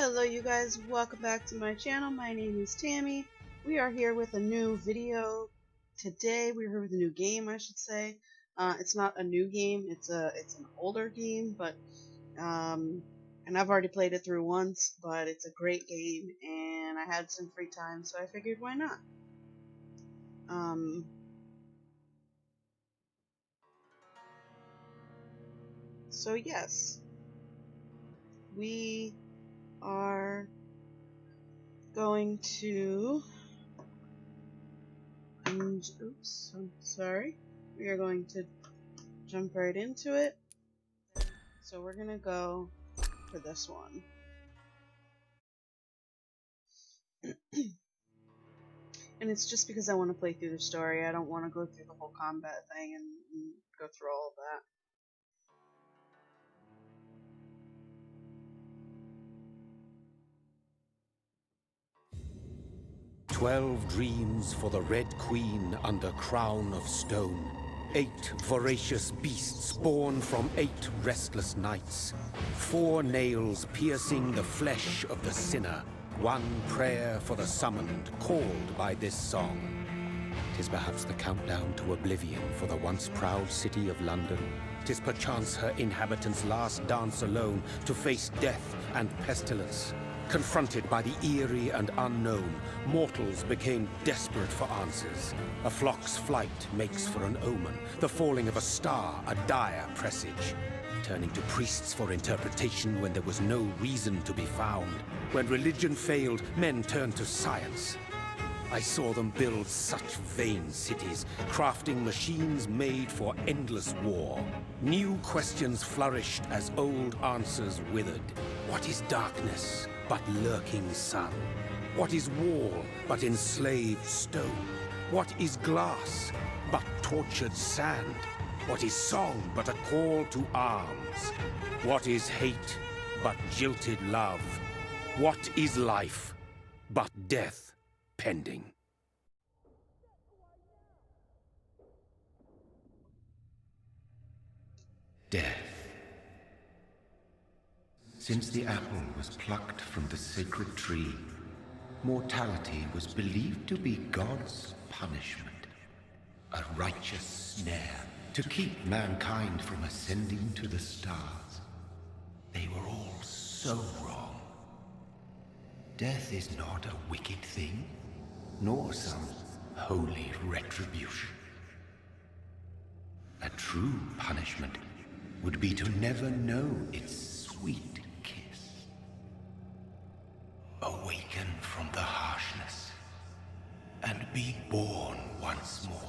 Hello you guys, welcome back to my channel. My name is Tammy. We are here with a new video today. We're here with a new game, I should say. It's not a new game, it's an older game, but and I've already played it through once, but it's a great game and I had some free time, so I figured why not. So yes, we are going to oops, I'm sorry. We are going to jump right into it. So we're gonna go for this one. And it's just because I want to play through the story. I don't want to go through the whole combat thing and go through all of that. 12 dreams for the Red Queen under crown of stone. 8 voracious beasts born from 8 restless nights. 4 nails piercing the flesh of the sinner. 1 prayer for the summoned, called by this song. 'Tis perhaps the countdown to oblivion for the once proud city of London. 'Tis perchance her inhabitants' last dance alone to face death and pestilence. Confronted by the eerie and unknown, mortals became desperate for answers. A flock's flight makes for an omen, the falling of a star a dire presage. Turning to priests for interpretation when there was no reason to be found. When religion failed, men turned to science. I saw them build such vain cities, crafting machines made for endless war. New questions flourished as old answers withered. What is darkness but lurking sun? What is wall but enslaved stone? What is glass but tortured sand? What is song but a call to arms? What is hate but jilted love? What is life but death pending? Death. Since the apple was plucked from the sacred tree, mortality was believed to be God's punishment, a righteous snare to keep mankind from ascending to the stars. They were all so wrong. Death is not a wicked thing, nor some holy retribution. A true punishment would be to never know its sweet kiss. Awaken from the harshness and be born once more.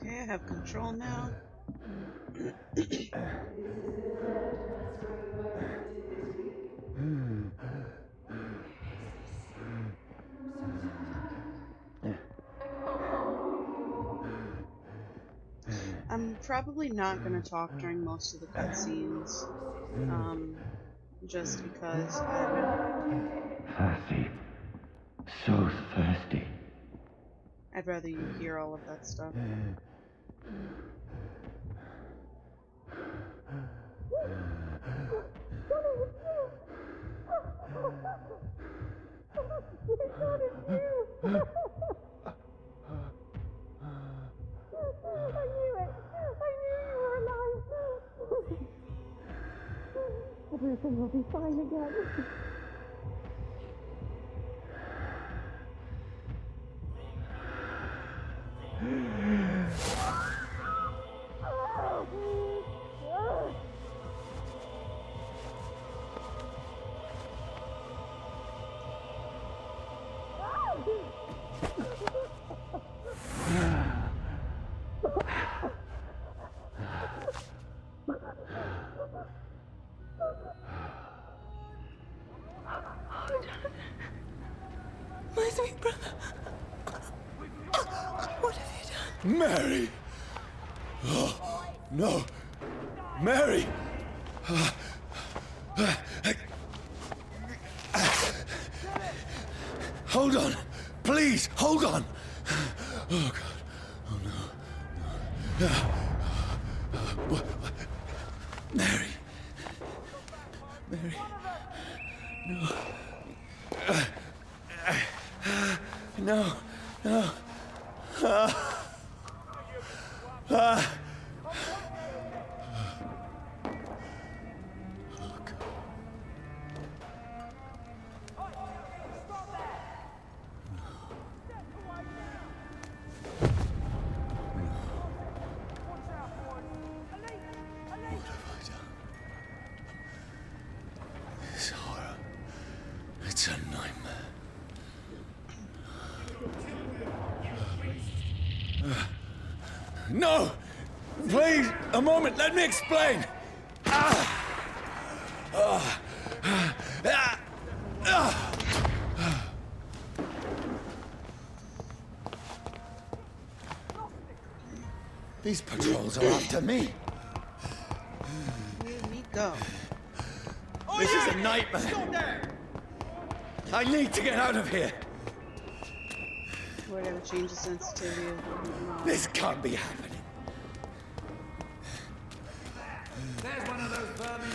Okay, I have control now. I'm probably not going to talk during most of the cutscenes, just because I would... Thirsty. So thirsty. I'd rather you hear all of that stuff. everything will be fine again. My sweet brother. What have you done? Mary! Oh, no! Mary! Hold on! Please, hold on! Oh, God. Oh, no. No. Mary. Mary. No. No. This horror. It's a nightmare. No! Please, a moment, let me explain! These patrols are after me. Here we go. This is a nightmare. I need to get out of here. We're gonna change the sensitivity of the This can't be happening. There's one of those vermin.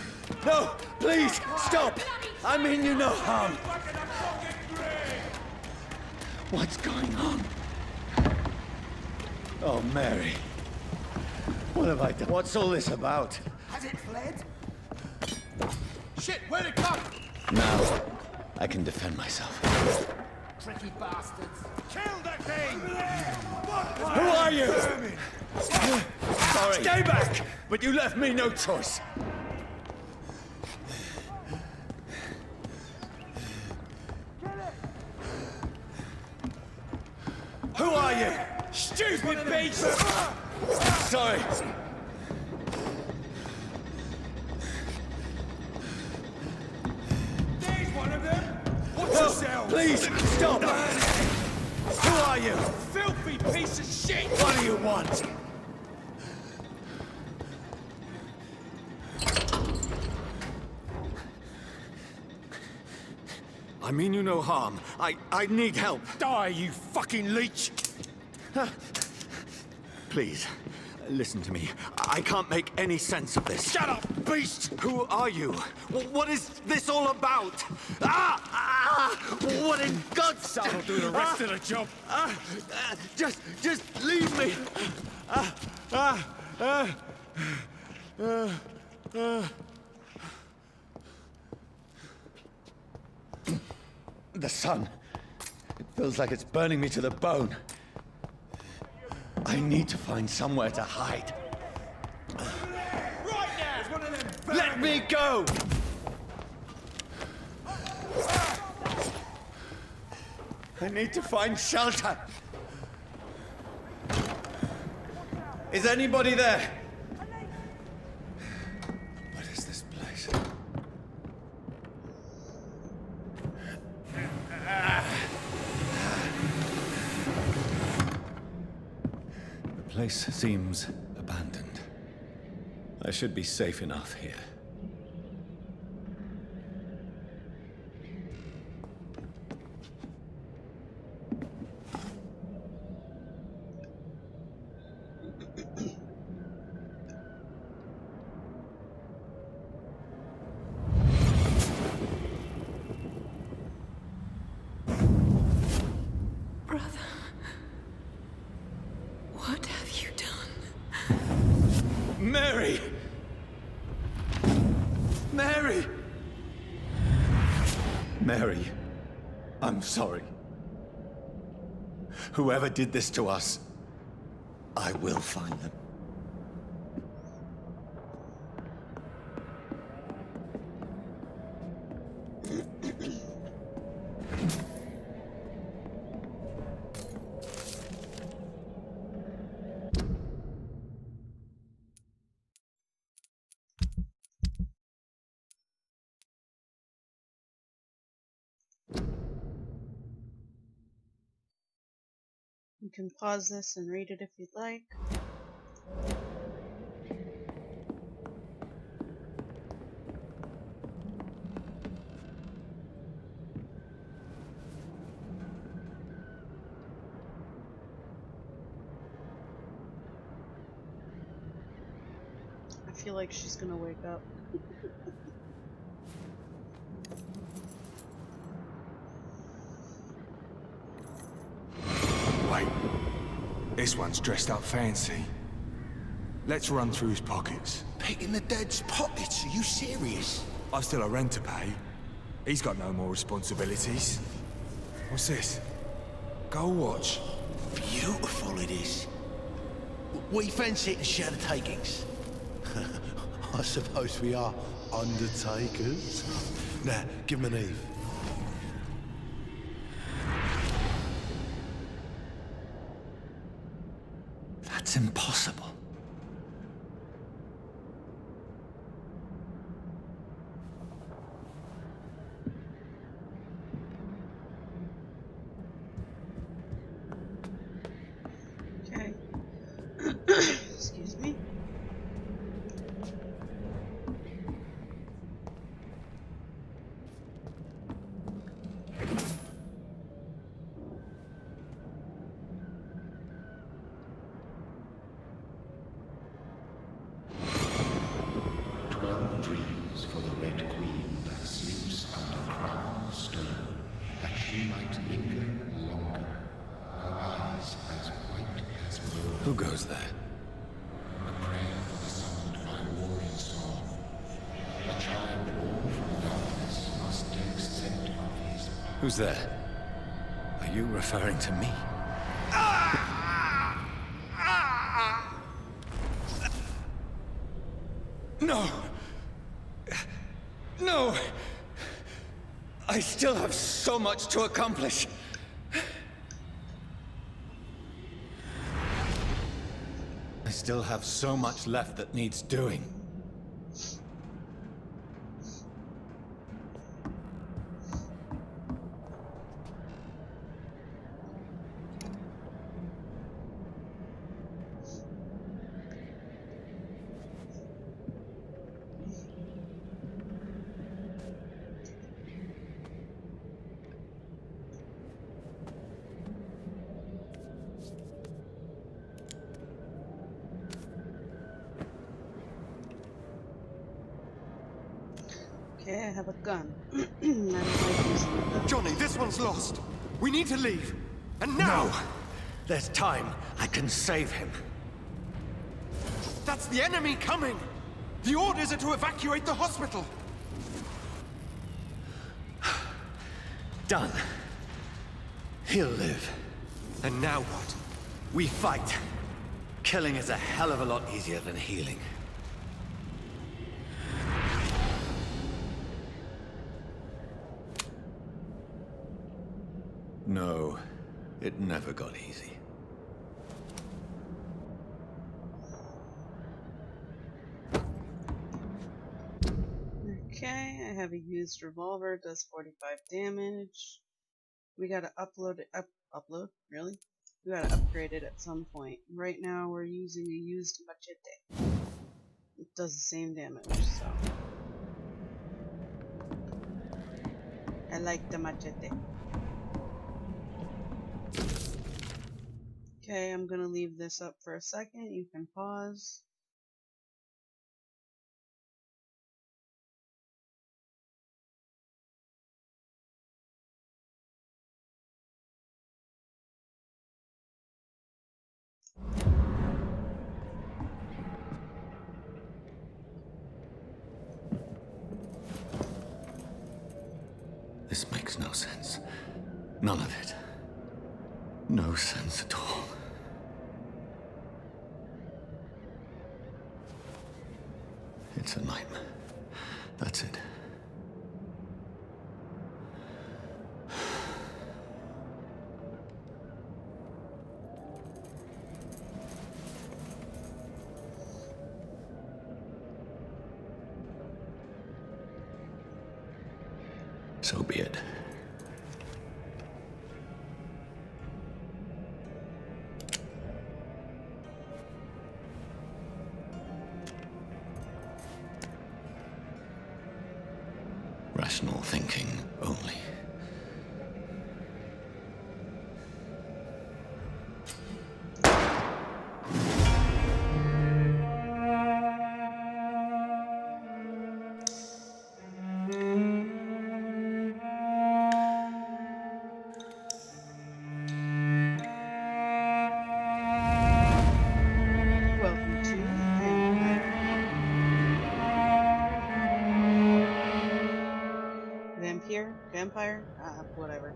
No, please, stop. I mean you no harm. What's going on? Oh, Mary. What have I done? What's all this about? Has it fled? Shit, where'd it go? Now, I can defend myself. Tricky bastards. Kill that thing! Who are you? Sorry. Stay back! But you left me no choice. Who are you? Stupid beast! Sorry. There's one of them! Watch Oh, yourself! please, stop! Who are you? Filthy piece of shit! What do you want? I mean you no harm. I need help. Die, you fucking leech! Please, listen to me. I can't make any sense of this. Shut up, beast! Who are you? What is this all about? What in God's name? That'll do the rest of the job. Just leave me. The sun. It feels like it's burning me to the bone. I need to find somewhere to hide. Right now! There's one of them vermin. Let me go! I need to find shelter. Is anybody there? What is this place? The place seems abandoned. I should be safe enough here. Brother. What have you done? Mary! Mary! Mary, I'm sorry. Whoever did this to us, I will find them. You can pause this and read it if you'd like. I feel like she's gonna wake up. Wait. This one's dressed up fancy. Let's run through his pockets. Picking the dead's pockets? Are you serious? I've still a rent to pay. He's got no more responsibilities. What's this? Gold watch. Beautiful it is. We fancy it and share the takings. I suppose we are undertakers. Now, give him an Eve. That's impossible. Okay. Excuse me. Dreams for the Red Queen that sleeps under crown of stone, that she might linger longer, her eyes as white as snow. Who goes there? A prayer for the summoned by warring storm. A child born from darkness must take scent of his power. Who's there? Are you referring to me? No! No! I still have so much to accomplish. I still have so much left that needs doing. Okay, I have a gun. I don't like using a gun. Johnny, this one's lost. We need to leave. And now! No! There's time. I can save him. That's the enemy coming! The orders are to evacuate the hospital! Done. He'll live. And now what? We fight. Killing is a hell of a lot easier than healing. No, it never got easy. Okay, I have a used revolver, it does 45 damage. We gotta upload it, upload? Really? We gotta upgrade it at some point. Right now we're using a used machete. It does the same damage, so. I like the machete. Okay, I'm gonna leave this up for a second. You can pause. This makes makes no sense. None of it. No sense at all. It's a nightmare. That's it. So be it. Rational thinking only. Welcome to Vampyr. Vampyr? Vampire? Whatever.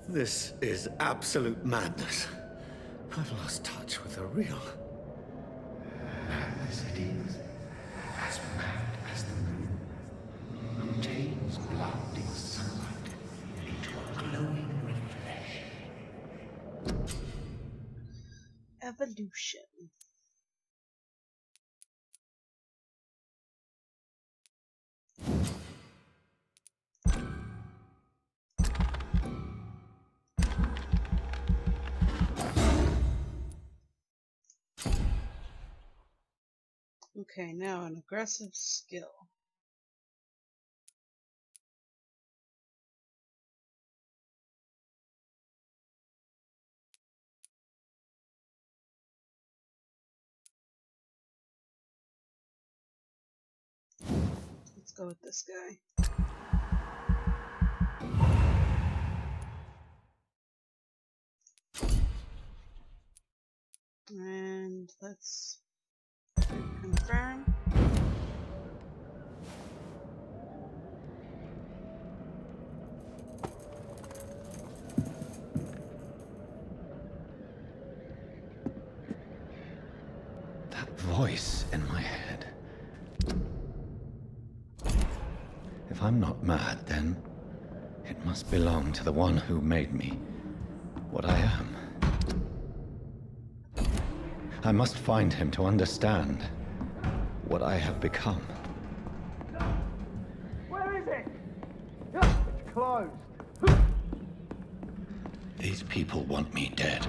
This is absolute madness. I've lost touch with the real. Madness it is, as mad as the moon, who tames blinding sunlight into a glowing reflection. Evolution. Okay, now an aggressive skill. Let's go with this guy. And let's confirm. That voice in my head. If I'm not mad, then it must belong to the one who made me what I am. I must find him to understand what I have become. Where is it? It's closed. These people want me dead.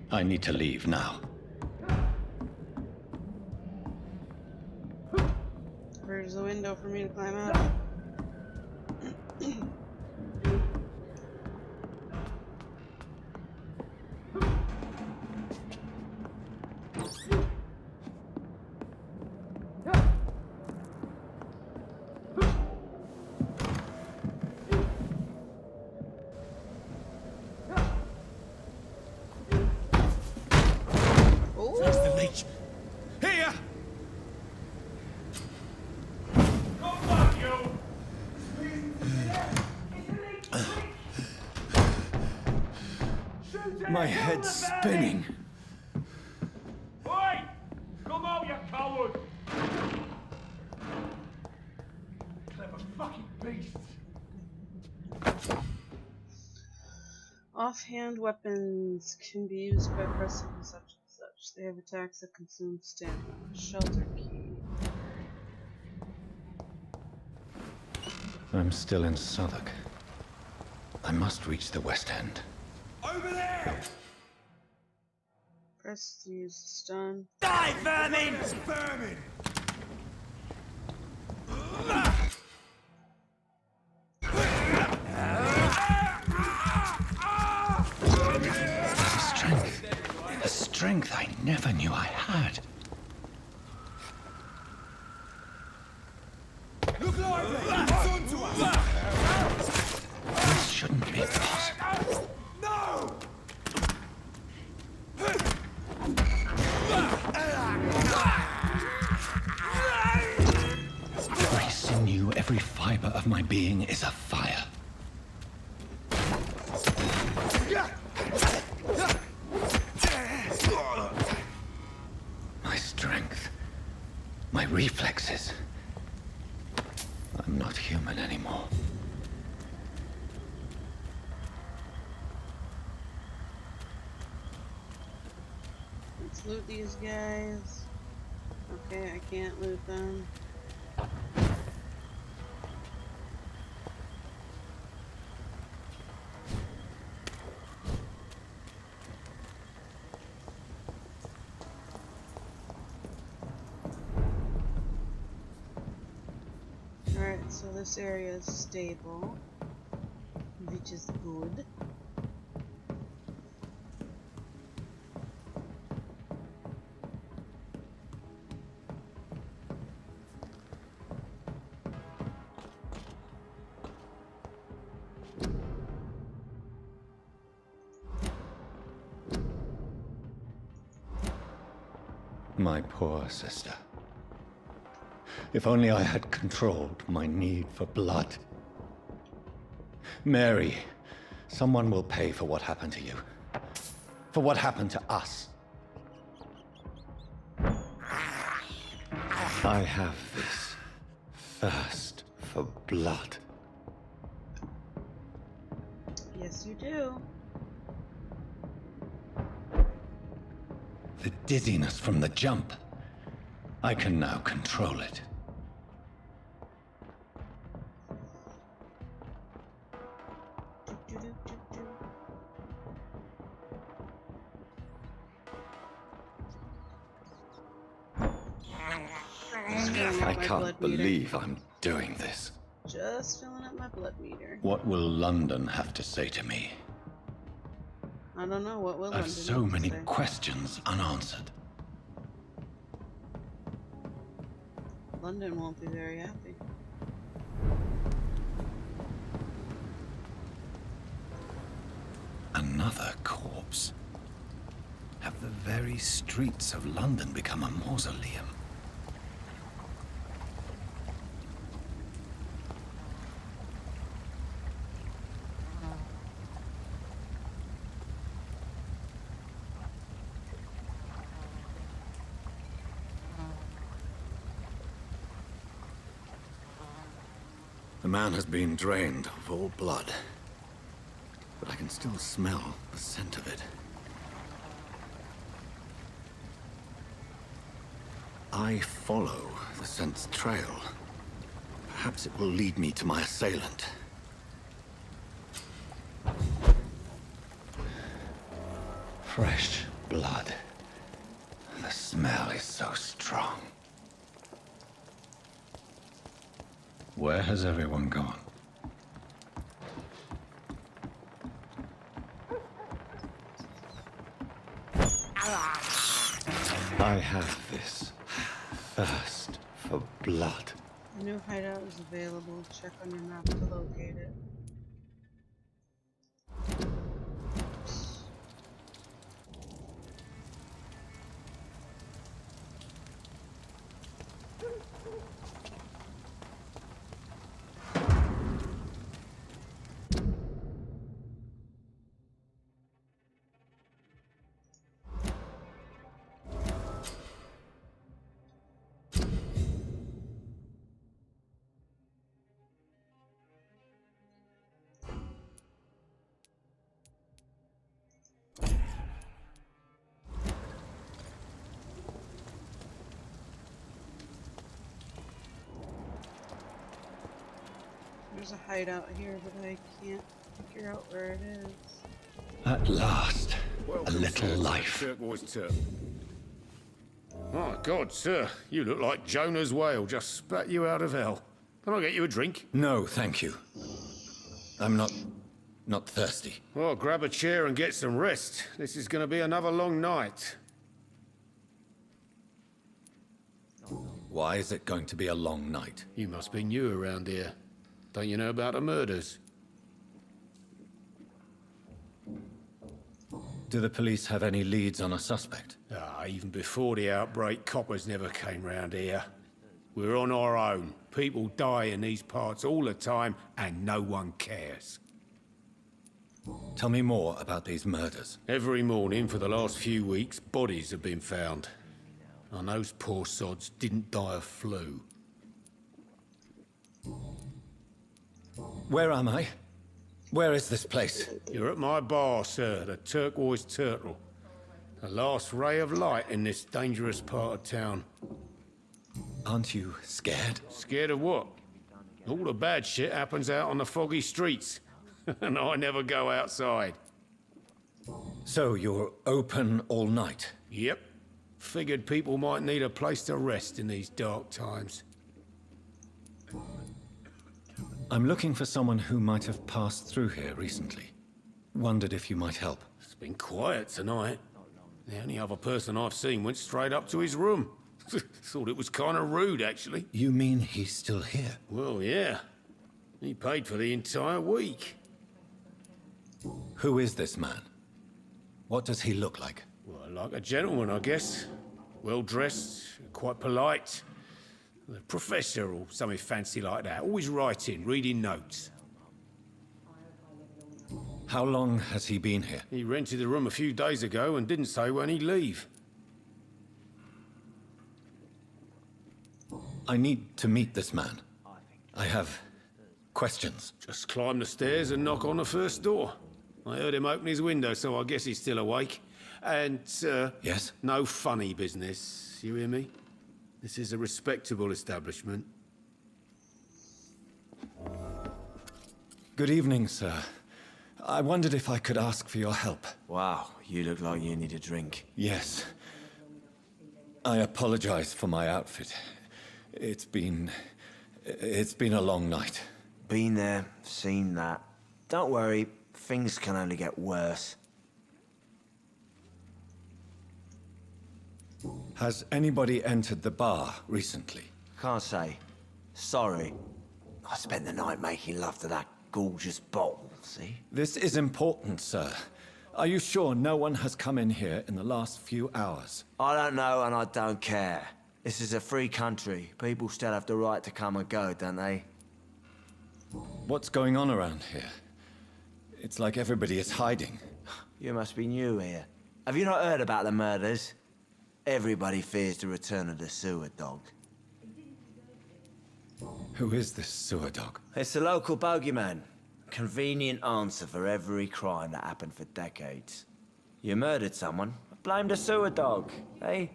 I need to leave now. Where's the window for me to climb out of? Where's the leech? Here! Come on, you! My head's spinning. Oi! Come out, you coward! Clever fucking beasts! Offhand weapons can be used by pressing such and such. They have attacks that consume stamina. Shelter key. I'm still in Southwark. I must reach the West End. Over there! Press to use the stun. Die, vermin! Vermin! strength I never knew I had. Look lively! It's on to us! This shouldn't be possible. No! Every sinew, every fiber of my being is afire. My strength, my reflexes. I'm not human anymore. Let's loot these guys. Okay, I can't loot them. Alright, so this area is stable, which is good. My poor sister. If only I had controlled my need for blood. Mary, someone will pay for what happened to you. For what happened to us. I have this thirst for blood. Yes, you do. The dizziness from the jump. I can now control it. I can't believe I'm doing this. Just filling up my blood meter. What will London have to say to me? I don't know what will London I've so have to many say. questions unanswered. London won't be very happy. Another corpse. Have the very streets of London become a mausoleum? The man has been drained of all blood, but I can still smell the scent of it. I follow the scent's trail. Perhaps it will lead me to my assailant. Fresh blood. The smell is so strong. Where has everyone gone? I have this thirst for blood. A new hideout is available. Check on your map to locate it. There's a hideout here, but I can't figure out where it is. At last, a little life. Turquoise turf. My God, sir, you look like Jonah's whale just spat you out of hell. Can I get you a drink? No, thank you. I'm not thirsty. Well, grab a chair and get some rest. This is going to be another long night. Why is it going to be a long night? You must be new around here. Don't you know about the murders? Do the police have any leads on a suspect? Even before the outbreak, coppers never came round here. We're on our own. People die in these parts all the time, and no one cares. Tell me more about these murders. Every morning for the last few weeks, bodies have been found. And those poor sods didn't die of flu. Where am I? Where is this place? You're at my bar, sir, the Turquoise Turtle. The last ray of light in this dangerous part of town. Aren't you scared? Scared of what? All the bad shit happens out on the foggy streets. And I never go outside. So you're open all night? Yep. Figured people might need a place to rest in these dark times. I'm looking for someone who might have passed through here recently. Wondered if you might help. It's been quiet tonight. The only other person I've seen went straight up to his room. Thought it was kind of rude, actually. You mean he's still here? Well, yeah. He paid for the entire week. Who is this man? What does he look like? Well, like a gentleman, I guess. Well-dressed, quite polite. A professor or something fancy like that. Always writing, reading notes. How long has he been here? He rented the room a few days ago and didn't say when he'd leave. I need to meet this man. I have questions. Just climb the stairs and knock on the first door. I heard him open his window, so I guess he's still awake. And, Yes? no funny business, you hear me? This is a respectable establishment. Good evening, sir. I wondered if I could ask for your help. Wow, you look like you need a drink. Yes. I apologize for my outfit. It's been a long night. Been there, seen that. Don't worry, things can only get worse. Has anybody entered the bar recently? Can't say. Sorry. I spent the night making love to that gorgeous bottle, see? This is important, sir. Are you sure no one has come in here in the last few hours? I don't know and I don't care. This is a free country. People still have the right to come and go, don't they? What's going on around here? It's like everybody is hiding. You must be new here. Have you not heard about the murders? Everybody fears the return of the sewer dog. Who is this sewer dog? It's the local bogeyman. Convenient answer for every crime that happened for decades. You murdered someone, blame the sewer dog, eh?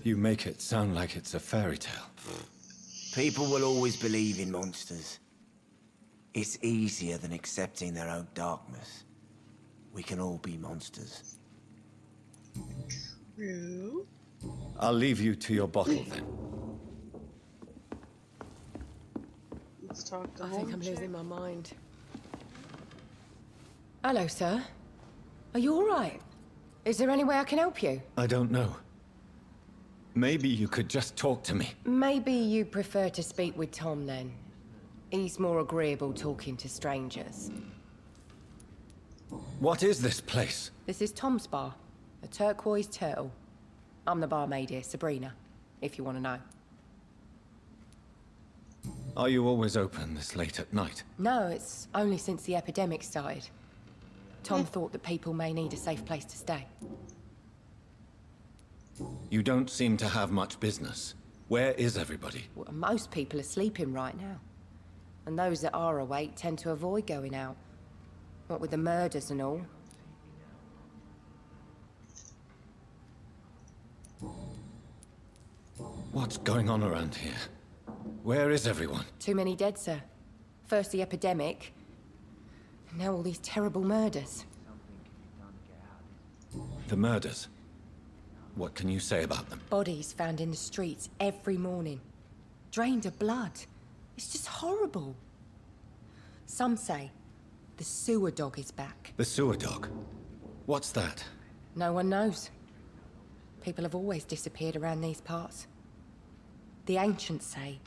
You make it sound like it's a fairy tale. People will always believe in monsters. It's easier than accepting their own darkness. We can all be monsters. True. I'll leave you to your bottle then. Let's talk to I think home I'm check. losing my mind. Hello, sir. Are you all right? Is there any way I can help you? I don't know. Maybe you could just talk to me. Maybe you prefer to speak with Tom then. He's more agreeable talking to strangers. What is this place? This is Tom's bar, the Turquoise Turtle. I'm the barmaid here, Sabrina, if you want to know. Are you always open this late at night? No, it's only since the epidemic started. Tom thought that people may need a safe place to stay. You don't seem to have much business. Where is everybody? Well, most people are sleeping right now. And those that are awake tend to avoid going out. What with the murders and all. What's going on around here? Where is everyone? Too many dead, sir. First the epidemic, now all these terrible murders. The murders. What can you say about them? Bodies found in the streets every morning. Drained of blood. It's just horrible. Some say the sewer dog is back. The sewer dog. What's that? No one knows. People have always disappeared around these parts. The ancients say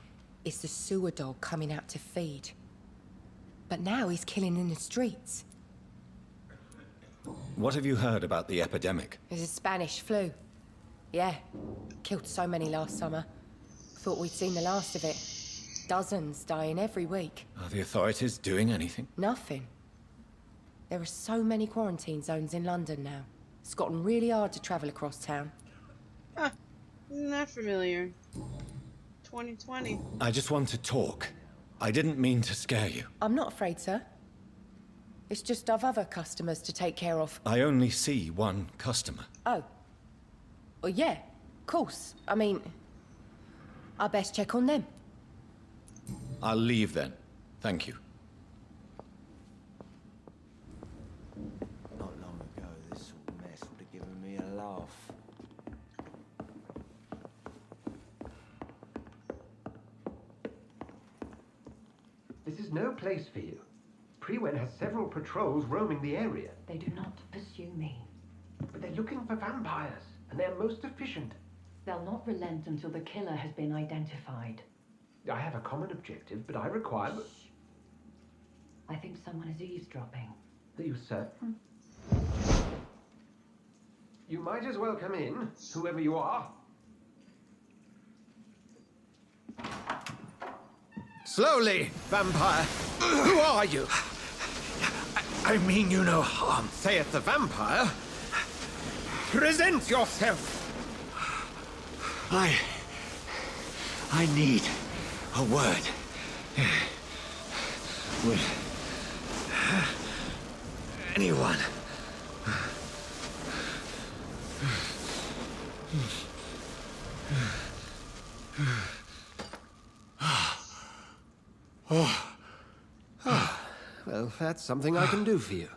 it's the sewer dog coming out to feed. But now he's killing in the streets. What have you heard about the epidemic? There's a Spanish flu. Yeah, killed so many last summer. Thought we'd seen the last of it. Dozens dying every week. Are the authorities doing anything? Nothing. There are so many quarantine zones in London now. It's gotten really hard to travel across town. Ah, not familiar. 2020. I just want to talk. I didn't mean to scare you. I'm not afraid, sir. It's just I've other customers to take care of. I only see one customer. Oh. Well, yeah, of course. I mean, I best check on them. I'll leave then. Thank you. Not long ago, this sort of mess would have given me a laugh. This is no place for you. Prewen has several patrols roaming the area. They do not pursue me. But they're looking for vampires, and they're most efficient. They'll not relent until the killer has been identified. I have a common objective, but I require... Shh. I think someone is eavesdropping. Are you certain? You might as well come in, whoever you are. Slowly, vampire. Who are you? I mean you no harm. Saith the vampire. Present yourself. I need a word with anyone. Well, that's something I can do for you.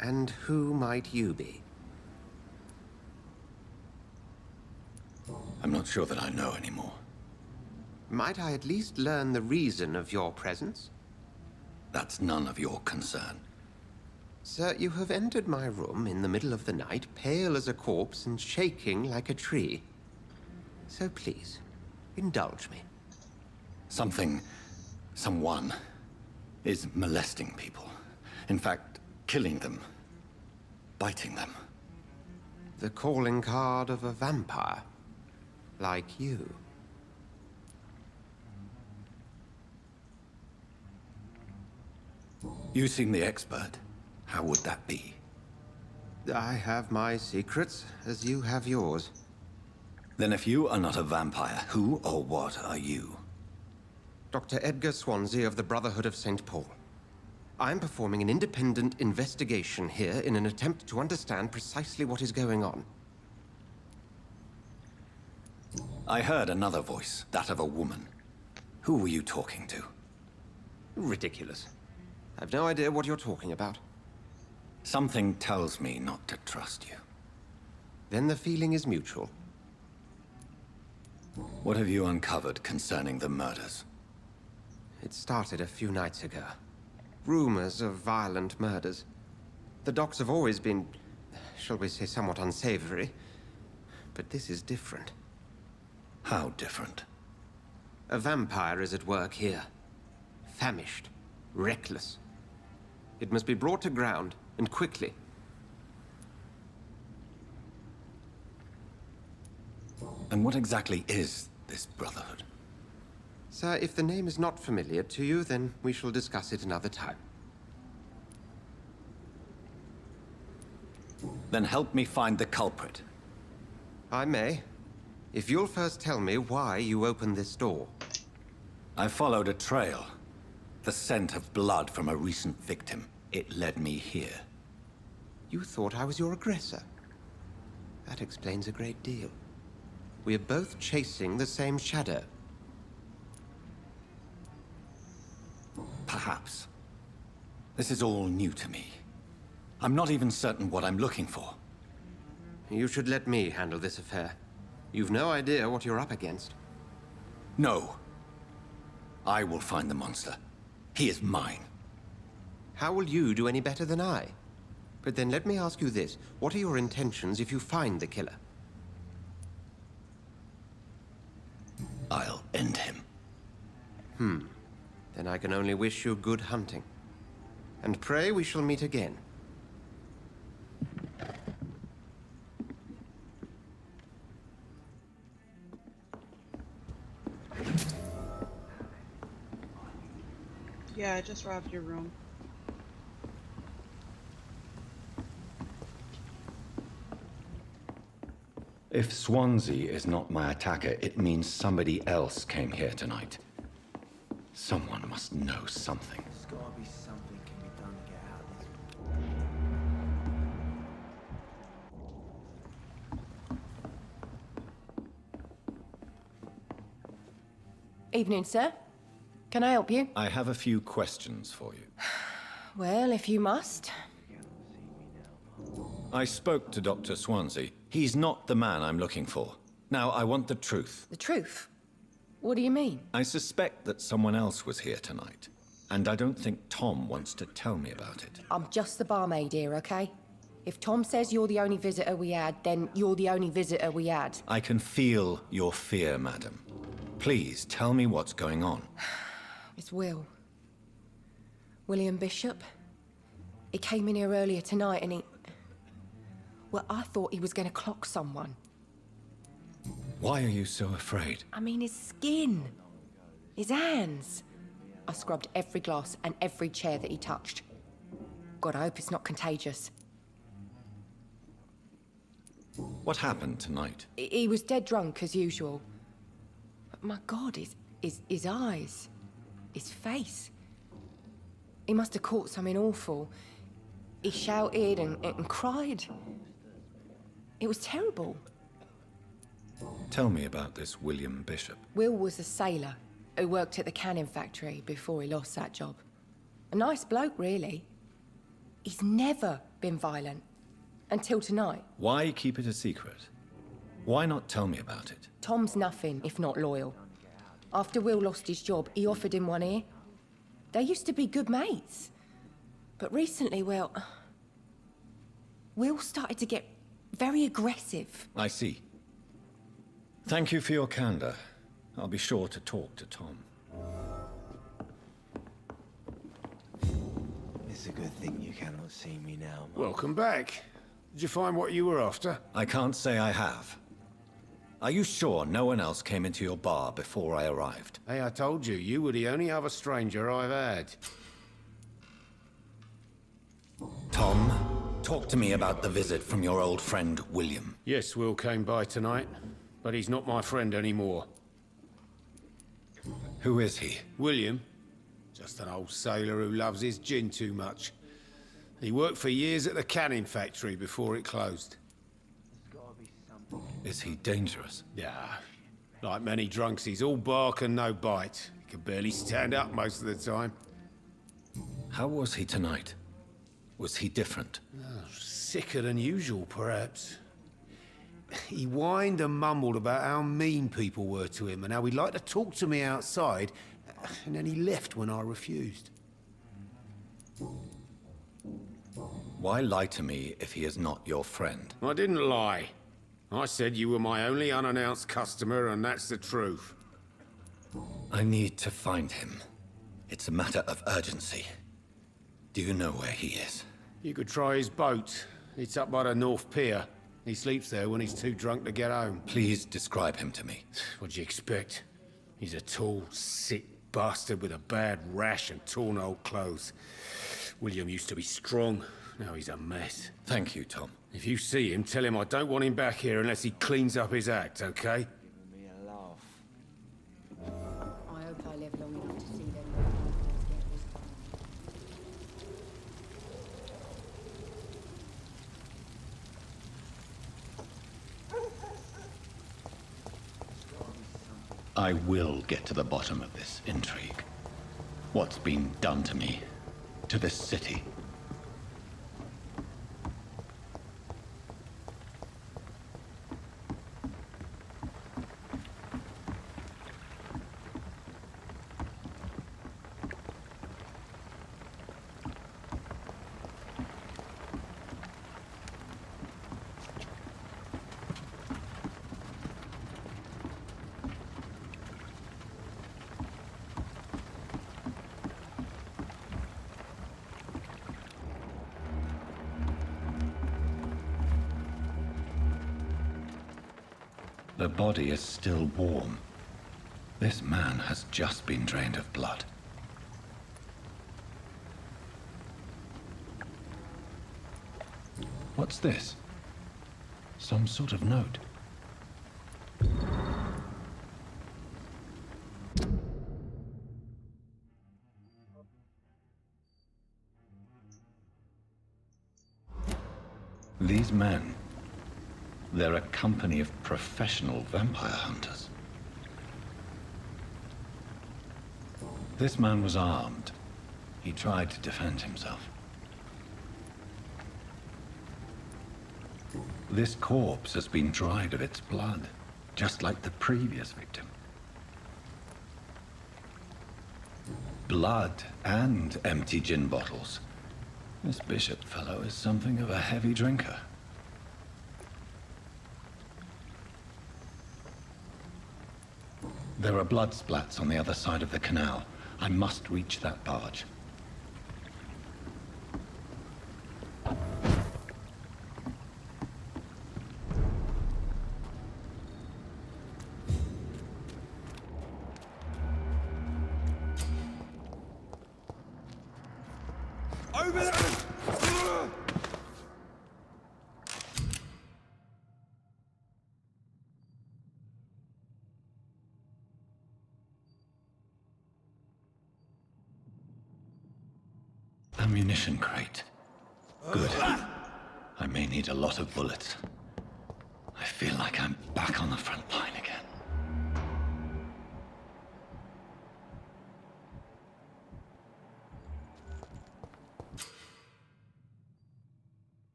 And who might you be? I'm not sure that I know anymore. Might I at least learn the reason of your presence? That's none of your concern. Sir, you have entered my room in the middle of the night, pale as a corpse and shaking like a tree. So please, indulge me. Someone is molesting people. In fact, killing them. Biting them. The calling card of a vampire. Like you. You seem the expert. How would that be? I have my secrets, as you have yours. Then if you are not a vampire, who or what are you? Dr. Edgar Swansea of the Brotherhood of St. Paul. I'm performing an independent investigation here in an attempt to understand precisely what is going on. I heard another voice, that of a woman. Who were you talking to? Ridiculous. I've no idea what you're talking about. Something tells me not to trust you. Then the feeling is mutual. What have you uncovered concerning the murders? It started a few nights ago. Rumors of violent murders. The docs have always been, shall we say, somewhat unsavory. But this is different. How different? A vampire is at work here. Famished. Reckless. It must be brought to ground, and quickly. And what exactly is this Brotherhood? Sir, if the name is not familiar to you, then we shall discuss it another time. Then help me find the culprit. I may. If you'll first tell me why you opened this door. I followed a trail. The scent of blood from a recent victim. It led me here. You thought I was your aggressor. That explains a great deal. We are both chasing the same shadow. Perhaps. This is all new to me. I'm not even certain what I'm looking for. You should let me handle this affair. You've no idea what you're up against. No. I will find the monster. He is mine. How will you do any better than I? But then let me ask you this. What are your intentions if you find the killer? I'll end him. Then I can only wish you good hunting. And pray we shall meet again. Yeah, I just robbed your room. If Swansea is not my attacker, it means somebody else came here tonight. Someone must know something. There's gotta be something can be done to get out of this. Evening, sir. Can I help you? I have a few questions for you. Well, if you must. I spoke to Dr. Swansea. He's not the man I'm looking for. Now, I want the truth. The truth? What do you mean? I suspect that someone else was here tonight, and I don't think Tom wants to tell me about it. I'm just the barmaid here, okay? If Tom says you're the only visitor we had, then you're the only visitor we had. I can feel your fear, madam. Please, tell me what's going on. It's Will. William Bishop. He came in here earlier tonight and he... Well, I thought he was going to clock someone. Why are you so afraid? I mean, his skin. His hands. I scrubbed every glass and every chair that he touched. God, I hope it's not contagious. What happened tonight? He was dead drunk, as usual. But my God, his eyes. His face. He must have caught something awful. He shouted and cried. It was terrible. Tell me about this William Bishop. Will was a sailor who worked at the canning factory before he lost that job. A nice bloke, really. He's never been violent. Until tonight. Why keep it a secret? Why not tell me about it? Tom's nothing if not loyal. After Will lost his job, he offered him one ear. They used to be good mates. But recently, well... Will started to get very aggressive. I see. Thank you for your candor. I'll be sure to talk to Tom. It's a good thing you cannot see me now, Mum. Welcome back. Did you find what you were after? I can't say I have. Are you sure no one else came into your bar before I arrived? Hey, I told you, you were the only other stranger I've had. Tom, talk to me about the visit from your old friend, William. Yes, Will came by tonight, but he's not my friend anymore. Who is he? William? Just an old sailor who loves his gin too much. He worked for years at the canning factory before it closed. Is he dangerous? Yeah, like many drunks, he's all bark and no bite. He can barely stand up most of the time. How was he tonight? Was he different? Sicker than usual, perhaps. He whined and mumbled about how mean people were to him and how he'd like to talk to me outside, and then he left when I refused. Why lie to me if he is not your friend? I didn't lie. I said you were my only unannounced customer, and that's the truth. I need to find him. It's a matter of urgency. Do you know where he is? You could try his boat. It's up by the North Pier. He sleeps there when he's too drunk to get home. Please describe him to me. What'd you expect? He's a tall, sick bastard with a bad rash and torn old clothes. William used to be strong. Now he's a mess. Thank you, Tom. If you see him, tell him I don't want him back here unless he cleans up his act, okay? Giving me a laugh. I hope I live long enough to see them. I will get to the bottom of this intrigue. What's been done to me, to this city. The body is still warm. This man has just been drained of blood. What's this? Some sort of note. These men, they're a company of professional vampire hunters. This man was armed. He tried to defend himself. This corpse has been dried of its blood, just like the previous victim. Blood and empty gin bottles. This Bishop fellow is something of a heavy drinker. There are blood splats on the other side of the canal. I must reach that barge. Over there! Ammunition crate. Good. I may need a lot of bullets. I feel like I'm back on the front line again.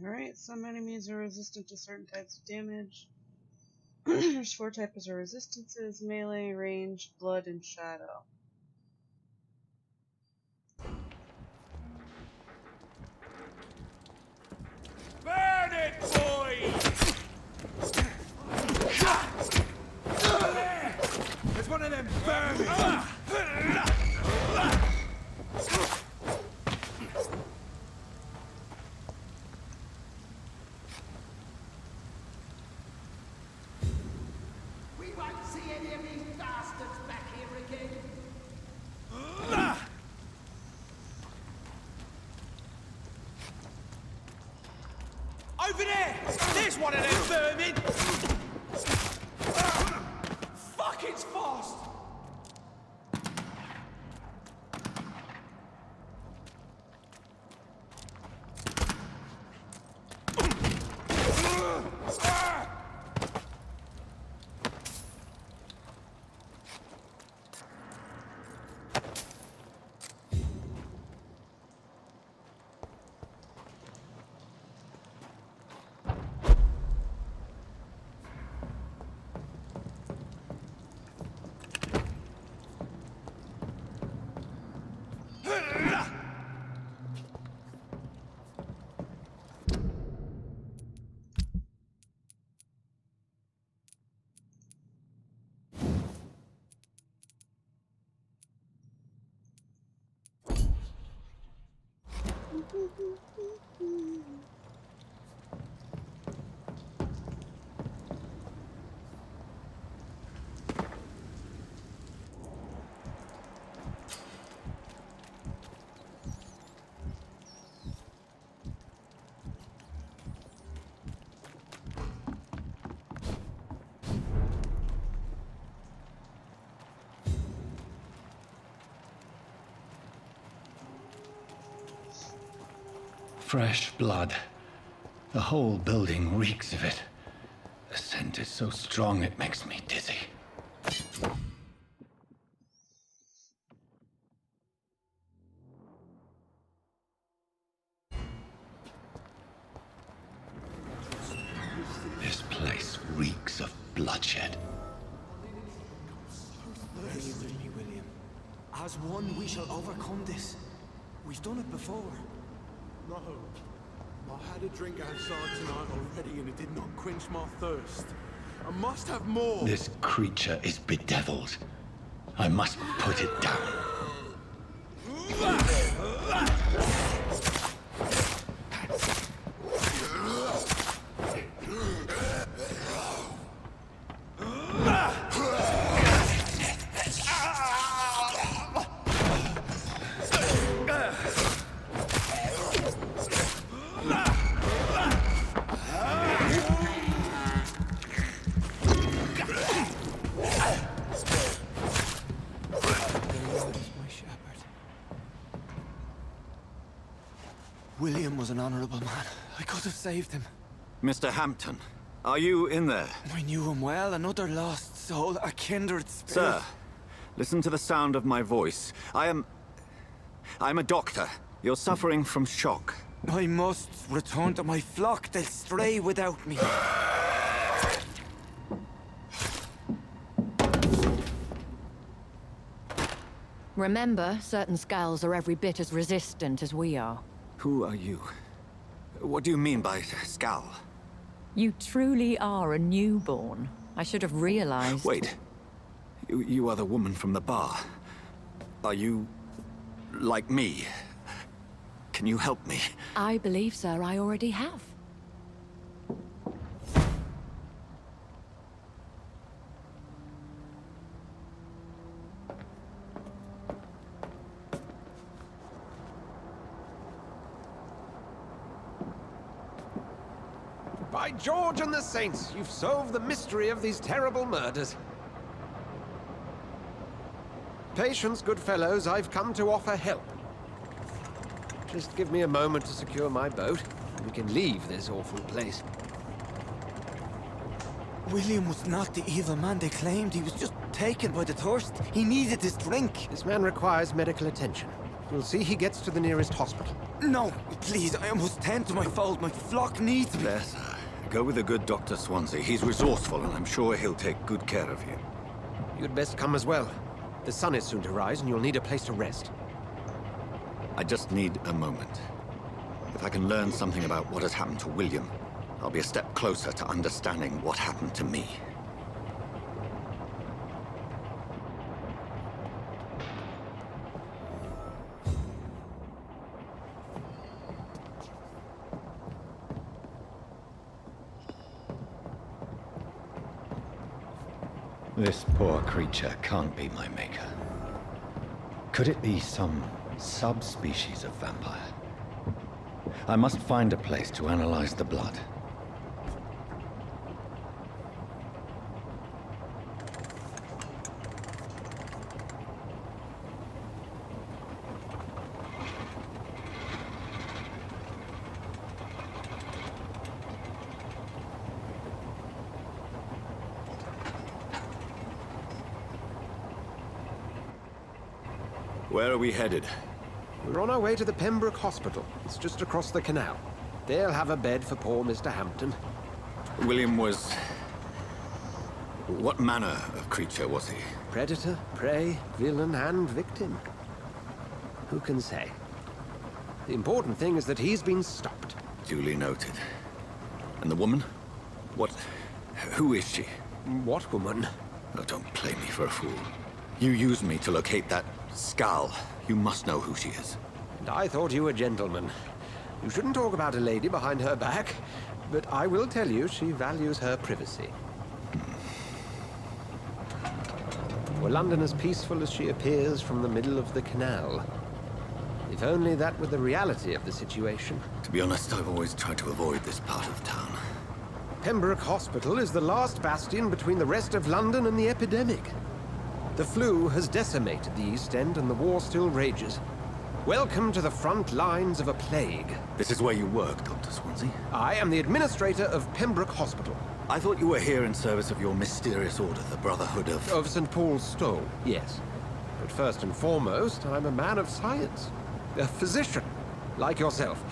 Alright, some enemies are resistant to certain types of damage. There's 4 types of resistances: melee, range, blood, and shadow. Burn it, boys! There's one of them vermin! We won't see any of these bastards back here again. Over there! There's one of them vermin! Fuck, it's fast! Fresh blood. The whole building reeks of it. The scent is so strong it makes me dizzy. This place reeks of bloodshed. Believe me, William. As one, we shall overcome this. We've done it before. No. I had a drink outside tonight already and it did not quench my thirst. I must have more. This creature is bedeviled. I must put it down. William was an honorable man. I could have saved him. Mr. Hampton, are you in there? I knew him well, another lost soul, a kindred spirit. Sir, listen to the sound of my voice. I'm a doctor. You're suffering from shock. I must return to my flock. They'll stray without me. Remember, certain skulls are every bit as resistant as we are. Who are you? What do you mean by Skal? You truly are a newborn. I should have realized. Wait. You are the woman from the bar. Are you... like me? Can you help me? I believe, sir, I already have. By George and the Saints, you've solved the mystery of these terrible murders. Patience, good fellows, I've come to offer help. Just give me a moment to secure my boat, and we can leave this awful place. William was not the evil man they claimed. He was just taken by the thirst. He needed this drink. This man requires medical attention. We'll see he gets to the nearest hospital. No, please, I must tend to my fold. My flock needs me. There, sir. Go with the good Dr. Swansea. He's resourceful, and I'm sure he'll take good care of you. You'd best come as well. The sun is soon to rise, and you'll need a place to rest. I just need a moment. If I can learn something about what has happened to William, I'll be a step closer to understanding what happened to me. This poor creature can't be my maker. Could it be some subspecies of vampire? I must find a place to analyze the blood. Where are we headed? We're on our way to the Pembroke Hospital. It's just across the canal. They'll have a bed for poor Mr. Hampton. William was... what manner of creature was he? Predator, prey, villain, and victim. Who can say? The important thing is that he's been stopped. Duly noted. And the woman? What... who is she? What woman? Oh, don't play me for a fool. You used me to locate that Skal. You must know who she is. And I thought you a gentleman. You shouldn't talk about a lady behind her back, but I will tell you she values her privacy. Were London as peaceful as she appears from the middle of the canal? If only that were the reality of the situation. To be honest, I've always tried to avoid this part of town. Pembroke Hospital is the last bastion between the rest of London and the epidemic. The flu has decimated the East End and the war still rages. Welcome to the front lines of a plague. This is where you work, Dr. Swansea? I am the administrator of Pembroke Hospital. I thought you were here in service of your mysterious order, the Brotherhood of... Of St. Paul's Stole, yes. But first and foremost, I'm a man of science. A physician, like yourself,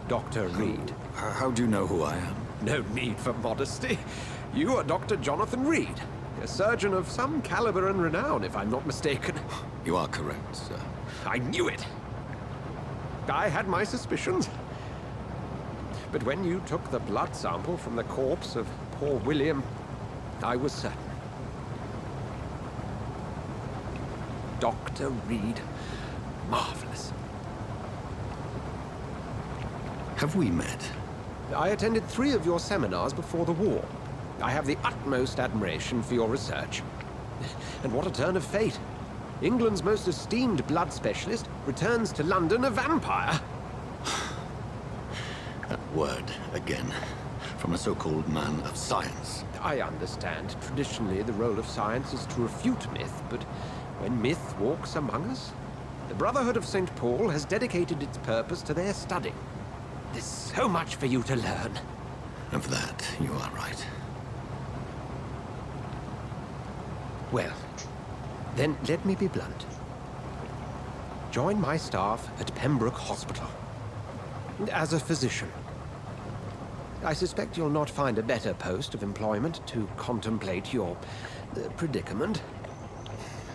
Dr. Reed. How do you know who I am? No need for modesty. You are Dr. Jonathan Reed, a surgeon of some caliber and renown, if I'm not mistaken. You are correct, sir. I knew it. I had my suspicions. But when you took the blood sample from the corpse of poor William, I was certain. Dr. Reed. Marvelous. Have we met? I attended 3 of your seminars before the war. I have the utmost admiration for your research. And what a turn of fate. England's most esteemed blood specialist returns to London a vampire. That word, again. From a so-called man of science. I understand. Traditionally, the role of science is to refute myth, but when myth walks among us, the Brotherhood of St. Paul has dedicated its purpose to their study. There's so much for you to learn. Of that, you are right. Well, then let me be blunt. Join my staff at Pembroke Hospital. As a physician. I suspect you'll not find a better post of employment to contemplate your predicament.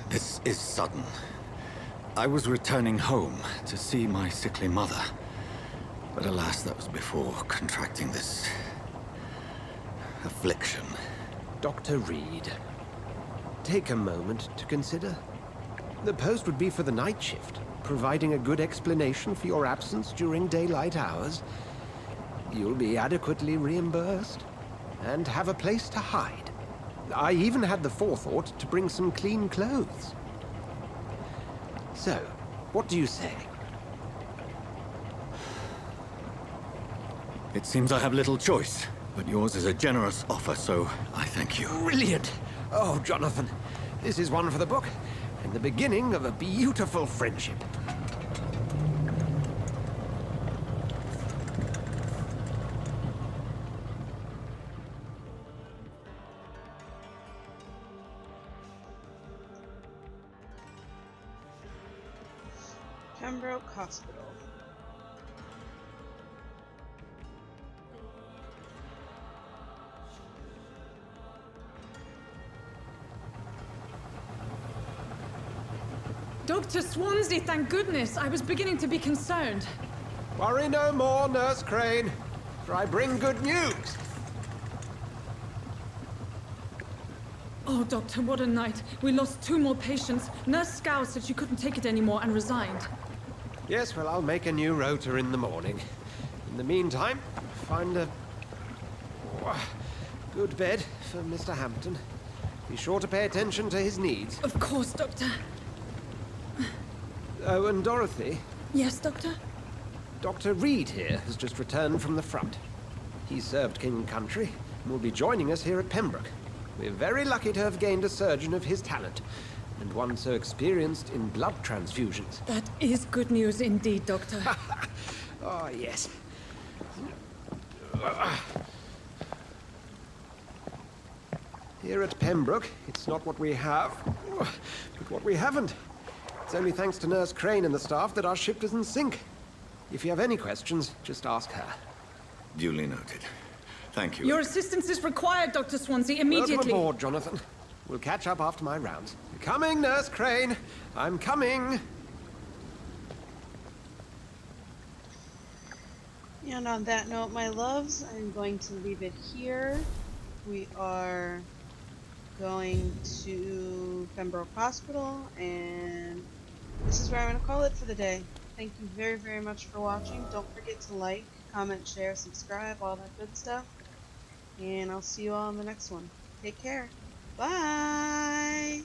This is sudden. I was returning home to see my sickly mother. But alas, that was before contracting this affliction. Dr. Reed, take a moment to consider. The post would be for the night shift, providing a good explanation for your absence during daylight hours. You'll be adequately reimbursed and have a place to hide. I even had the forethought to bring some clean clothes. So, what do you say? It seems I have little choice, but yours is a generous offer, so I thank you. Brilliant! Oh, Jonathan, this is one for the book, and the beginning of a beautiful friendship. Pembroke Hospital. Dr. Swansea, thank goodness. I was beginning to be concerned. Worry no more, Nurse Crane, for I bring good news. Oh, Doctor, what a night. We lost 2 more patients. Nurse Scow said she couldn't take it anymore and resigned. Yes, well, I'll make a new rota in the morning. In the meantime, find a good bed for Mr. Hampton. Be sure to pay attention to his needs. Of course, Doctor. Oh, and Dorothy? Yes, Doctor? Dr. Reed here has just returned from the front. He served King and Country and will be joining us here at Pembroke. We're very lucky to have gained a surgeon of his talent, and one so experienced in blood transfusions. That is good news indeed, Doctor. Oh, yes. Here at Pembroke, it's not what we have, but what we haven't. It's only thanks to Nurse Crane and the staff that our ship doesn't sink. If you have any questions, just ask her. Duly noted. Thank you. Your assistance is required, Dr. Swansea, immediately. Welcome aboard, Jonathan. We'll catch up after my rounds. Coming, Nurse Crane. I'm coming. And on that note, my loves, I'm going to leave it here. We are going to Pembroke Hospital, and this is where I'm going to call it for the day. Thank you very, very much for watching. Don't forget to like, comment, share, subscribe, all that good stuff. And I'll see you all in the next one. Take care. Bye!